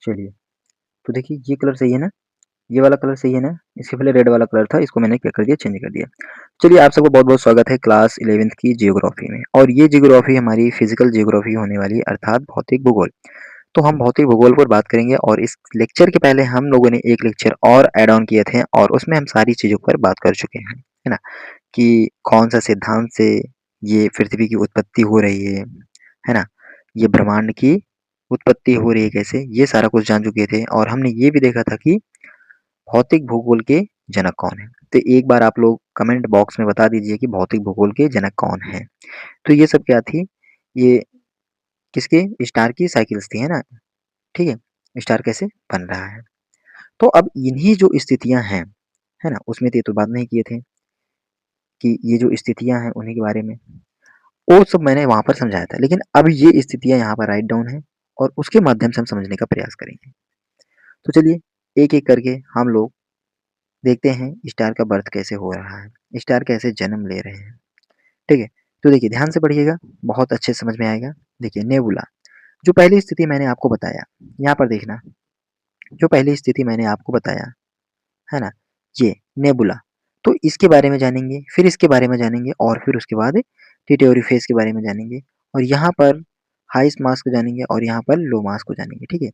चलिए, तो देखिए ये कलर सही है ना? ये वाला कलर सही है ना? इसके पहले रेड वाला कलर था, इसको मैंने क्या कर दिया, चेंज कर दिया। चलिए, आप सबको बहुत-बहुत स्वागत है क्लास 11th की जियोग्राफी में, और ये जियोग्राफी हमारी फिजिकल जियोग्राफी होने वाली है, अर्थात भौतिक भूगोल। तो हम भौतिक भूगोल पर बात करेंगे, और इस लेक्चर के पहले हम लोगों ने एक लेक्चर और ऐड ऑन किए थे, और उसमें हम सारी चीज़ों पर बात कर चुके हैं, है ना? कि कौन-सा सिद्धांत से ये पृथ्वी की उत्पत्ति हो रही है ना? ये ब्रह्मांड की उत्पत्ति हो रही है कैसे, ये सारा कुछ जान चुके थे, और हमने ये भी देखा था कि भौतिक भूगोल के जनक कौन है। तो एक बार आप लोग कमेंट बॉक्स में बता दीजिए कि भौतिक भूगोल के जनक कौन है। तो ये सब क्या थी, ये किसके, स्टार की साइकिल्स थी, है ना? ठीक है, स्टार कैसे बन रहा है। तो अब इन्हीं जो स्थितियां हैं, है ना, उसमें तो ये तो बात नहीं किए थे कि ये जो स्थितियां हैं उन्हीं के बारे में, वो सब मैंने वहां पर समझाया था, लेकिन अब ये स्थितियां यहाँ पर राइट डाउन है, और उसके माध्यम से हम समझने का प्रयास करेंगे। तो चलिए, एक एक करके हम लोग देखते हैं स्टार का बर्थ कैसे हो रहा है, स्टार कैसे जन्म ले रहे हैं। ठीक है, तो देखिए ध्यान से पढ़िएगा, बहुत अच्छे से समझ में आएगा। देखिए नेबुला, जो पहली स्थिति मैंने आपको बताया, यहाँ पर देखना, जो पहली स्थिति मैंने आपको बताया, है ना, ये नेबुला। तो इसके बारे में जानेंगे, फिर इसके बारे में जानेंगे, और फिर उसके बाद टिटेरी फेस के बारे में जानेंगे, और यहाँ पर हाईएस्ट मास को जानेंगे, और यहाँ पर लो मास को जानेंगे। ठीक है,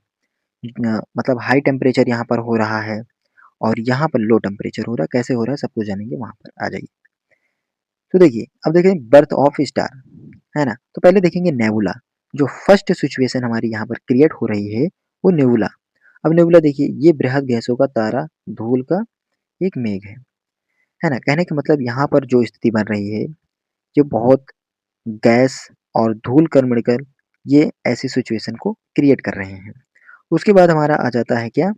मतलब हाई टेम्परेचर यहाँ पर हो रहा है, और यहाँ पर लो टेम्परेचर हो रहा है, कैसे हो रहा है सब कुछ जानेंगे, वहां पर आ जाइए। तो देखिए, अब देखें बर्थ ऑफ स्टार, है ना? तो पहले देखेंगे नेबुला, जो फर्स्ट सिचुएशन हमारी यहाँ पर क्रिएट हो रही है, वो नेबुला। अब नेबुला देखिए, ये बृहद गैसों का तारा, धूल का एक मेघ है ना? कहने का मतलब यहाँ पर जो स्थिति बन रही है, ये बहुत गैस और धूल कर मिलकर ये ऐसी सिचुएशन को क्रिएट कर रहे हैं। उसके बाद हमारा आ जाता है क्या,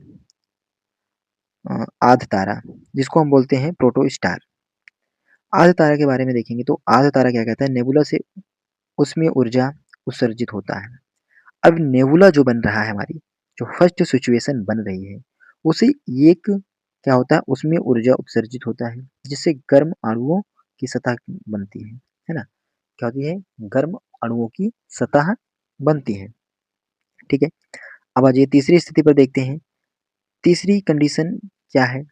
आध तारा, जिसको हम बोलते हैं प्रोटो स्टार। आध तारा के बारे में देखेंगे तो आध तारा क्या कहता है, नेबुला से उसमें ऊर्जा उत्सर्जित होता है। अब नेबुला जो बन रहा है हमारी, जो फर्स्ट सिचुएशन बन रही है, उसे एक क्या होता है, उसमें ऊर्जा उत्सर्जित होता है, जिससे गर्म अणुओं की सतह बनती है ना? क्या होती है, गर्म अणुओं की सतह बनती है। ठीक है, अब आज ये तीसरी स्थिति पर देखते हैं। तीसरी कंडीशन क्या है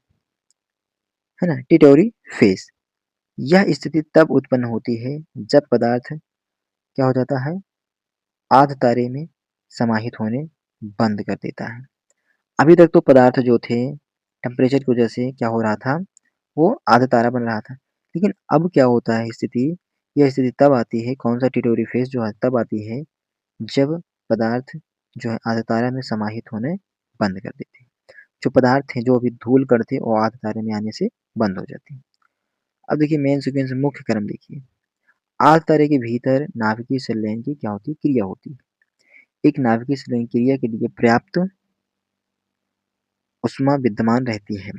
ना, टिटोरी फेस। यह स्थिति तब उत्पन्न होती है जब पदार्थ क्या हो जाता है, आध तारे में समाहित होने बंद कर देता है। अभी तक तो पदार्थ जो थे, टेम्परेचर की वजह से क्या हो रहा था, वो आधा तारा बन रहा था। लेकिन अब क्या होता है स्थिति, यह स्थिति तब आती है, कौन सा टिटोरी फेज जो है तब आती है, जब पदार्थ जो है आधा तारा में समाहित होने बंद कर देते हैं। जो पदार्थ थे, जो अभी धूल कण थे, वो आधा तारे में आने से बंद हो जाते हैं। अब देखिए मेन सीक्वेंस, मुख्य क्रम देखिए। आध तारे के भीतर नाभिकीय संलयन की क्या होती है, क्रिया होती है। एक नाभिकीय संलयन क्रिया के लिए पर्याप्त ऊष्मा विद्यमान रहती है।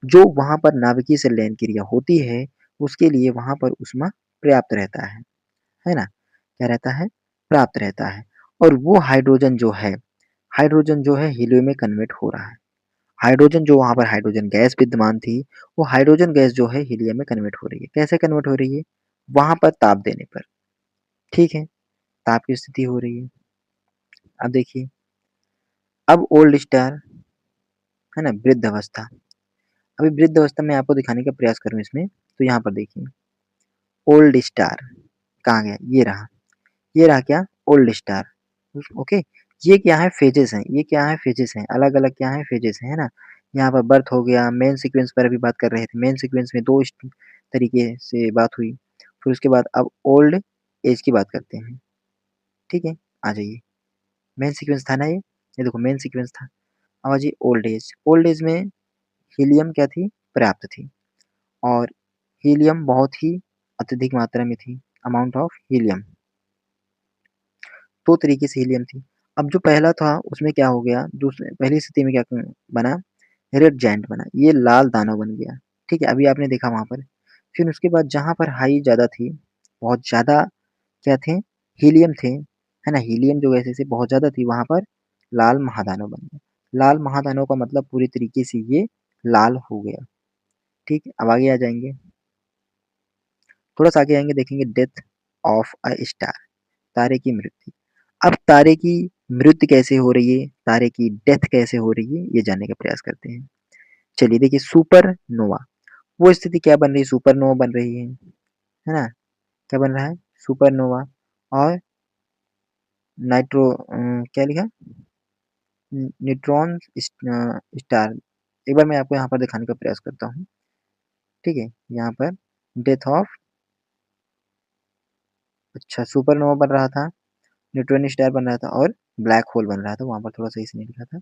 जो वहाँ पर नाभिकीय संलयन क्रिया होती है, उसके लिए वहाँ पर ऊष्मा पर्याप्त रहता है ना? क्या रहता है? प्राप्त रहता है। और वो हाइड्रोजन जो है हीलियम में कन्वर्ट हो रहा है। हाइड्रोजन जो वहाँ पर हाइड्रोजन गैस विद्यमान थी, वो हाइड्रोजन गैस जो है हीलियम में कन्वर्ट हो रही है। कैसे कन्वर्ट हो रही है? वहाँ पर ताप देने पर। ठीक है? ताप की स्थिति हो रही है। अब देखिए, अब ओल्ड स्टार, है ना, वृद्ध अवस्था। अभी वृद्ध अवस्था में आपको दिखाने का प्रयास करूँ इसमें, तो यहाँ पर देखिए, ओल्ड स्टार कहाँ गया, ये रहा क्या, ओल्ड स्टार। ओके, ये क्या है, फेजेस हैं, ये क्या है, फेजेस हैं, अलग अलग क्या है, फेजेस हैं, है ना? यहाँ पर बर्थ हो गया, मेन सीक्वेंस पर अभी बात कर रहे थे, मेन सीक्वेंस में दो तरीके से बात हुई। फिर उसके बाद अब ओल्ड एज की बात करते हैं। ठीक है, आ जाइए, मेन सीक्वेंस था ना ये देखो मेन सीक्वेंस था। अब आ जाइए ओल्ड एज। ओल्ड एज में हीलियम क्या थी, पर्याप्त थी, और हीलियम बहुत ही अत्यधिक मात्रा में थी, अमाउंट ऑफ हीलियम। 2 तरीके से हीलियम थी। अब जो पहला था उसमें क्या हो गया, दूसरे पहली स्थिति में क्या बना, रेड जायंट बना, ये लाल दानव बन गया। ठीक है, अभी आपने देखा वहाँ पर। फिर उसके बाद जहाँ पर हाई ज़्यादा थी, बहुत ज़्यादा क्या थे, हीलियम थे, है ना? हीलियम जो गैसें थी बहुत ज़्यादा थी, वहाँ पर लाल महादानव बन गया। लाल महादानव का मतलब पूरी तरीके से ये लाल हो गया। ठीक है, अब आगे आ जाएँगे। थोड़ा-सा आगे आएँगे, देखेंगे डेथ ऑफ अ स्टार, तारे की मृत्यु। अब तारे की मृत्यु कैसे हो रही है, तारे की डेथ कैसे हो रही है, ये जानने का प्रयास करते हैं। चलिए देखिए सुपरनोवा, वो स्थिति क्या बन रही है, सुपरनोवा बन रही है ना? क्या बन रहा है? सुपरनोवा और क्या लिखा? Neutron star. एक बार मैं आपको यहाँ पर दिखाने का प्रयास करता हूँ, ठीक है? यहाँ पर डेथ ऑफ, अच्छा सुपरनोवा बन रहा था, न्यूट्रॉन स्टार बन रहा था और ब्लैक होल बन रहा था, वहाँ पर थोड़ा सही से नहीं लिखा था।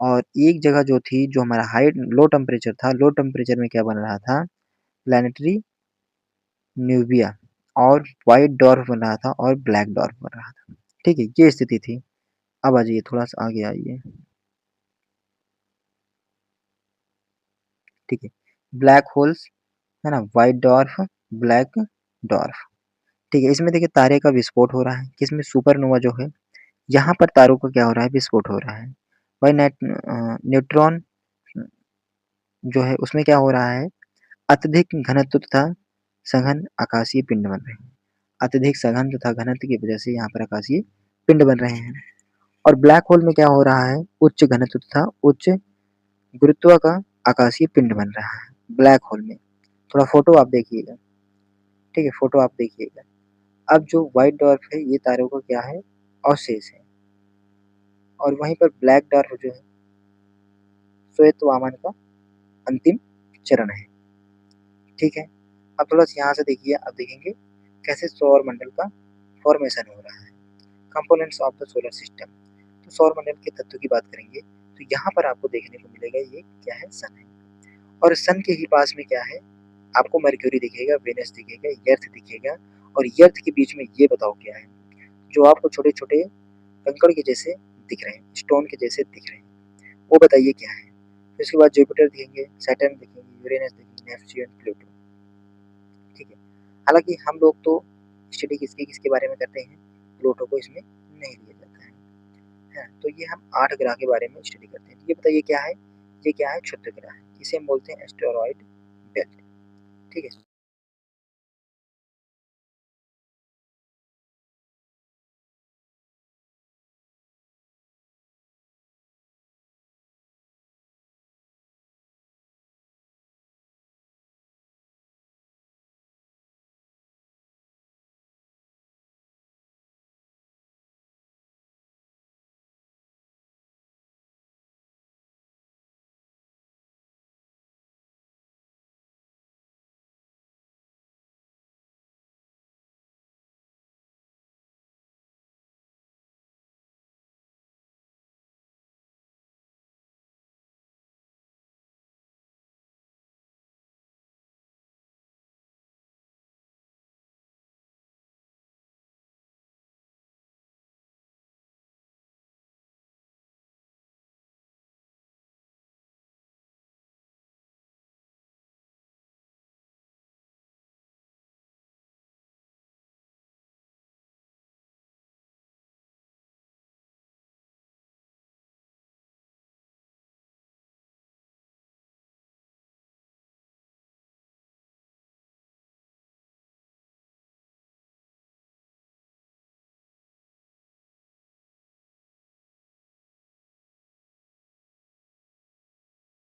और एक जगह जो थी, जो हमारा लो टेम्परेचर था, लो टेम्परेचर में क्या बन रहा था? प्लैनेटरी न्यूबिया और व्हाइट डॉर्फ बन रहा था और ब्लैक डॉर्फ बन रहा था। ठीक है, ये स्थिति थी। अब आ जाइए, थोड़ा-सा आगे आइए। ठीक है, ब्लैक होल्स है ना, व्हाइट डॉर्फ, ब्लैक डॉर्फ। ठीक है, इसमें देखिए तारे का विस्फोट हो रहा है, किसमें? सुपरनोवा जो है, यहाँ पर तारों का क्या हो रहा है? विस्फोट हो रहा है। वही न्यूट्रॉन जो है उसमें क्या हो रहा है? अत्यधिक घनत्व तथा सघन आकाशीय पिंड बन रहे हैं। अत्यधिक सघन तथा घनत्व की वजह से यहाँ पर आकाशीय पिंड बन रहे हैं। और ब्लैक होल में क्या हो रहा है? उच्च घनत्व तथा उच्च गुरुत्व का आकाशीय पिंड बन रहा है ब्लैक होल में। थोड़ा फोटो आप देखिएगा, ठीक है? फोटो आप देखिएगा। अब जो व्हाइट डॉर्फ है, ये तारों का क्या है? अवशेष है। और वहीं पर ब्लैक डॉर्फ जो है, श्वेत वामन का अंतिम चरण है। ठीक है? अब थोड़ा-सा यहाँ से देखिए, अब देखेंगे कैसे सौर मंडल का फॉर्मेशन हो रहा है। Components of the solar system. तो सौर मंडल के तत्व की बात करेंगे, तो यहाँ पर आपको देखने को मिलेगा, ये क्या है? सन है। और सन के ही पास में क्या है? आपको मरक्यूरी दिखेगा, वेनस दिखेगा, अर्थ दिखेगा। और अर्थ के बीच में ये बताओ क्या है? जो आपको छोटे-छोटे कंकड़ के जैसे दिख रहे हैं, स्टोन के जैसे दिख रहे हैं, वो बताइए क्या है? फिर उसके बाद जुपिटर दिखेंगे, सैटर्न दिखेंगे, यूरेनस दिखेंगे, नेपच्यून, प्लूटो। ठीक है? हालाँकि हम लोग तो स्टडी किसके बारे में करते हैं? प्लूटो को इसमें नहीं लिया जाता है। हैं, तो ये हम 8 ग्रह के बारे में स्टडी करते हैं। ये बताइए क्या है? ये क्या है? क्षुद्र ग्रह है। इसे हम बोलते हैं एस्टेरॉयड बेल्ट। ठीक है?